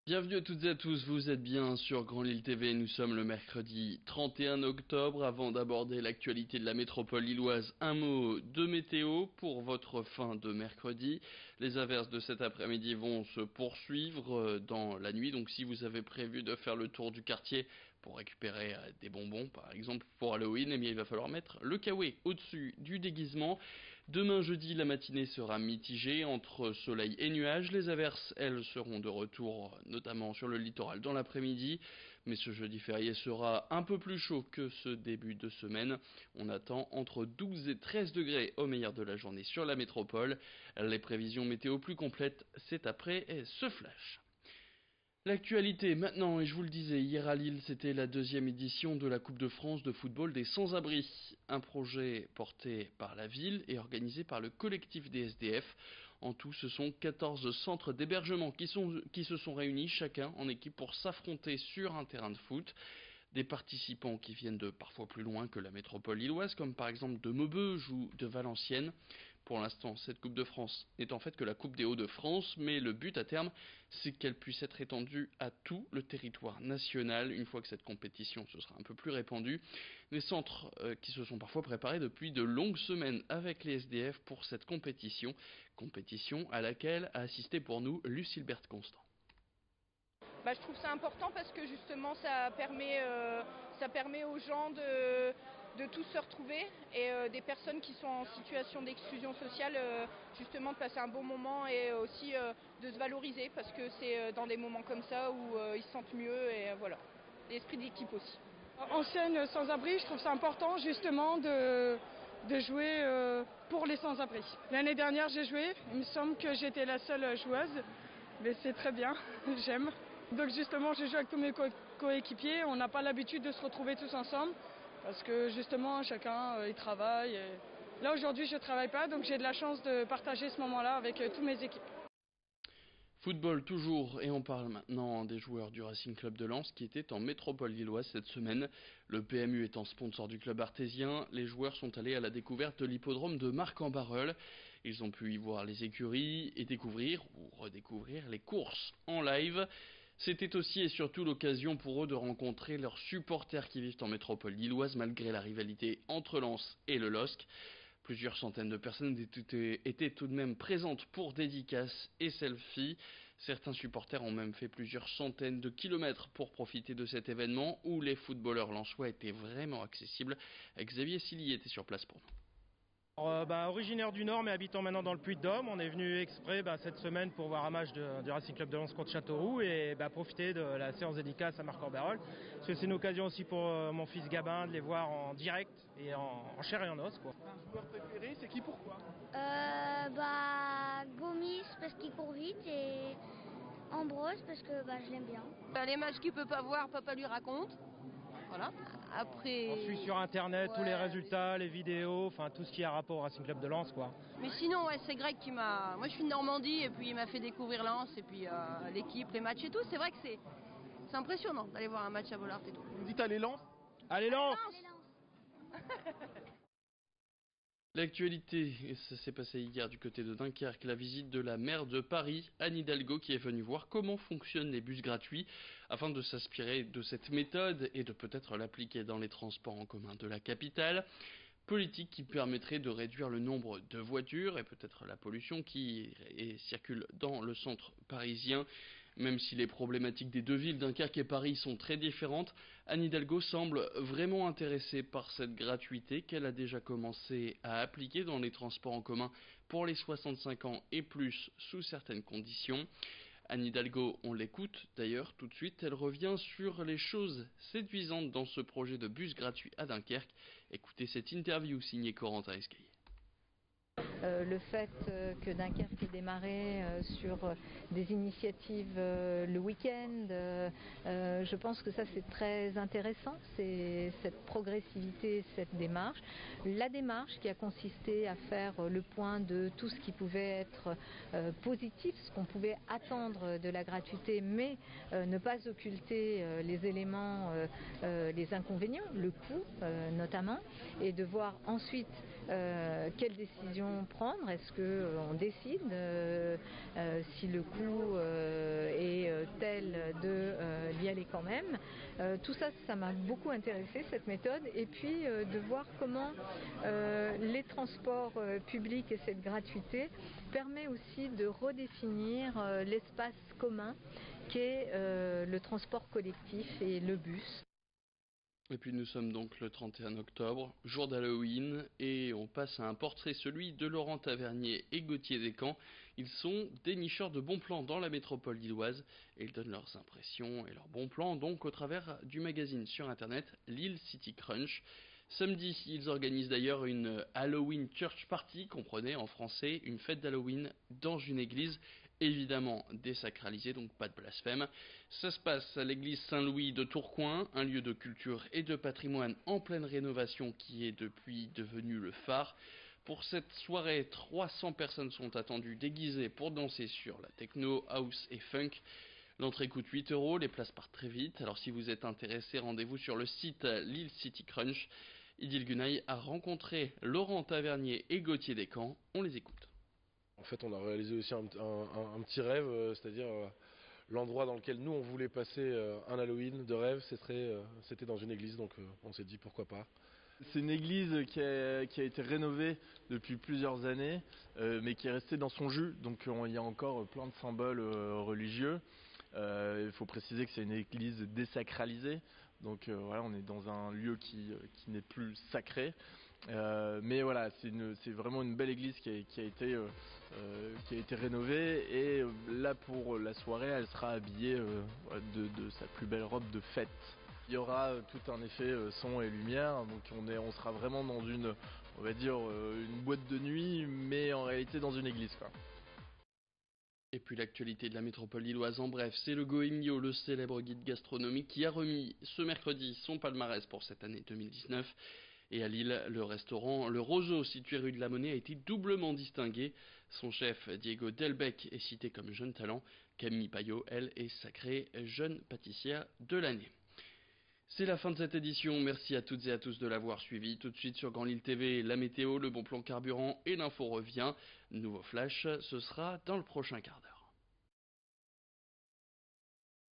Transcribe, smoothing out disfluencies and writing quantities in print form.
Bienvenue à toutes et à tous, vous êtes bien sur Grand Lille TV, nous sommes le mercredi 31 octobre. Avant d'aborder l'actualité de la métropole lilloise, un mot de météo pour votre fin de mercredi. Les averses de cet après-midi vont se poursuivre dans la nuit, donc si vous avez prévu de faire le tour du quartier pour récupérer des bonbons par exemple pour Halloween, eh bien il va falloir mettre le kawaii au-dessus du déguisement. Demain jeudi, la matinée sera mitigée entre soleil et nuages. Les averses, elles, seront de retour, notamment sur le littoral dans l'après-midi. Mais ce jeudi férié sera un peu plus chaud que ce début de semaine. On attend entre 12 et 13 degrés au meilleur de la journée sur la métropole. Les prévisions météo plus complètes, c'est après ce flash. L'actualité maintenant, et je vous le disais, hier à Lille, c'était la deuxième édition de la Coupe de France de football des sans-abri. Un projet porté par la ville et organisé par le collectif des SDF. En tout, ce sont 14 centres d'hébergement qui se sont réunis, chacun en équipe, pour s'affronter sur un terrain de foot. Des participants qui viennent de parfois plus loin que la métropole lilloise, comme par exemple de Maubeuge ou de Valenciennes. Pour l'instant, cette Coupe de France n'est en fait que la Coupe des Hauts-de-France, mais le but à terme, c'est qu'elle puisse être étendue à tout le territoire national. Une fois que cette compétition se sera un peu plus répandue, les centres qui se sont parfois préparés depuis de longues semaines avec les SDF pour cette compétition à laquelle a assisté pour nous Lucille Berthe-Constant. Je trouve ça important parce que justement ça permet aux gens de tous se retrouver et des personnes qui sont en situation d'exclusion sociale justement de passer un bon moment et aussi de se valoriser parce que c'est dans des moments comme ça où ils se sentent mieux et voilà, l'esprit d'équipe aussi. Ancienne sans-abri, je trouve ça important justement de jouer pour les sans-abri. L'année dernière j'ai joué, il me semble que j'étais la seule joueuse, mais c'est très bien, j'aime. Donc justement, je joue avec tous mes coéquipiers. On n'a pas l'habitude de se retrouver tous ensemble parce que justement, chacun il travaille. Et là aujourd'hui, je travaille pas, donc j'ai de la chance de partager ce moment-là avec toutes mes équipes. Football toujours, et on parle maintenant des joueurs du Racing Club de Lens qui étaient en métropole lilloise cette semaine. Le PMU étant sponsor du club artésien, les joueurs sont allés à la découverte de l'hippodrome de Marc-en-Barœul. Ils ont pu y voir les écuries et découvrir ou redécouvrir les courses en live. C'était aussi et surtout l'occasion pour eux de rencontrer leurs supporters qui vivent en métropole lilloise malgré la rivalité entre Lens et le LOSC. Plusieurs centaines de personnes étaient tout de même présentes pour dédicaces et selfies. Certains supporters ont même fait plusieurs centaines de kilomètres pour profiter de cet événement où les footballeurs lensois étaient vraiment accessibles. Xavier Silly était sur place pour nous. Originaire du Nord mais habitant maintenant dans le Puy-de-Dôme, on est venu exprès cette semaine pour voir un match du Racing Club de Lens contre Châteauroux et profiter de la séance dédicace à Marc-en-Barœul. Parce que c'est une occasion aussi pour mon fils Gabin de les voir en direct et en chair et en os, quoi. Un joueur préféré, c'est qui, pourquoi Gomis parce qu'il court vite et Ambrose parce que je l'aime bien. Les matchs qu'il peut pas voir, papa lui raconte. Voilà. Après, on suit sur internet tous les résultats, les vidéos, enfin tout ce qui a rapport au Racing Club de Lens, quoi. Mais sinon c'est Greg qui m'a. Moi je suis de Normandie et puis il m'a fait découvrir Lens et puis l'équipe, les matchs et tout. C'est vrai que c'est impressionnant d'aller voir un match à Bollaert et tout. Vous dites allez Lens. Allez Lens. L'actualité, et ça s'est passé hier du côté de Dunkerque, la visite de la maire de Paris, Anne Hidalgo, qui est venue voir comment fonctionnent les bus gratuits afin de s'inspirer de cette méthode et de peut-être l'appliquer dans les transports en commun de la capitale. Politique qui permettrait de réduire le nombre de voitures et peut-être la pollution qui circule dans le centre parisien. Même si les problématiques des deux villes, Dunkerque et Paris, sont très différentes, Anne Hidalgo semble vraiment intéressée par cette gratuité qu'elle a déjà commencé à appliquer dans les transports en commun pour les 65 ans et plus sous certaines conditions. Anne Hidalgo, on l'écoute d'ailleurs tout de suite, elle revient sur les choses séduisantes dans ce projet de bus gratuit à Dunkerque. Écoutez cette interview signée Corentin Escaillé. Le fait que Dunkerque ait démarré sur des initiatives le week-end, je pense que ça c'est très intéressant, c'est cette progressivité, cette démarche. La démarche qui a consisté à faire le point de tout ce qui pouvait être positif, ce qu'on pouvait attendre de la gratuité, mais ne pas occulter les éléments, les inconvénients, le coût notamment, et de voir ensuite quelles décisions prendre. Est-ce qu'on décide si le coût est tel d'y aller quand même. Tout ça, ça m'a beaucoup intéressé, cette méthode, et puis de voir comment les transports publics et cette gratuité permet aussi de redéfinir l'espace commun qu'est le transport collectif et le bus. Et puis nous sommes donc le 31 octobre, jour d'Halloween, et on passe à un portrait, celui de Laurent Tavernier et Gauthier Descamps. Ils sont dénicheurs de bons plans dans la métropole lilloise, et ils donnent leurs impressions et leurs bons plans donc au travers du magazine sur internet Lille City Crunch. Samedi, ils organisent d'ailleurs une Halloween Church Party, comprenez en français une fête d'Halloween dans une église, évidemment désacralisée, donc pas de blasphème. Ça se passe à l'église Saint-Louis de Tourcoing, un lieu de culture et de patrimoine en pleine rénovation qui est depuis devenu le phare. Pour cette soirée, 300 personnes sont attendues déguisées pour danser sur la techno, house et funk. L'entrée coûte 8 €, les places partent très vite, alors si vous êtes intéressé, rendez-vous sur le site Lille City Crunch. Idil Gunay a rencontré Laurent Tavernier et Gauthier Descamps, on les écoute. En fait, on a réalisé aussi un petit rêve, c'est-à-dire l'endroit dans lequel nous on voulait passer un Halloween de rêve, c'était dans une église, donc on s'est dit pourquoi pas. C'est une église qui a été rénovée depuis plusieurs années, mais qui est restée dans son jus, donc il y a encore plein de symboles religieux. Il faut préciser que c'est une église désacralisée, donc voilà, on est dans un lieu qui n'est plus sacré. Mais voilà, c'est vraiment une belle église qui a été rénovée, et là pour la soirée, elle sera habillée de sa plus belle robe de fête. Il y aura tout un effet son et lumière, donc on sera vraiment dans on va dire une boîte de nuit, mais en réalité dans une église, quoi. Et puis l'actualité de la métropole lilloise en bref, c'est le Goemio, le célèbre guide gastronomique, qui a remis ce mercredi son palmarès pour cette année 2019. Et à Lille, le restaurant Le Roseau, situé rue de la Monnaie, a été doublement distingué. Son chef, Diego Delbecq, est cité comme jeune talent. Camille Payot, elle, est sacrée jeune pâtissière de l'année. C'est la fin de cette édition, merci à toutes et à tous de l'avoir suivi. Tout de suite sur Grand Lille TV, la météo, le bon plan carburant et l'info revient. Nouveau flash, ce sera dans le prochain quart d'heure.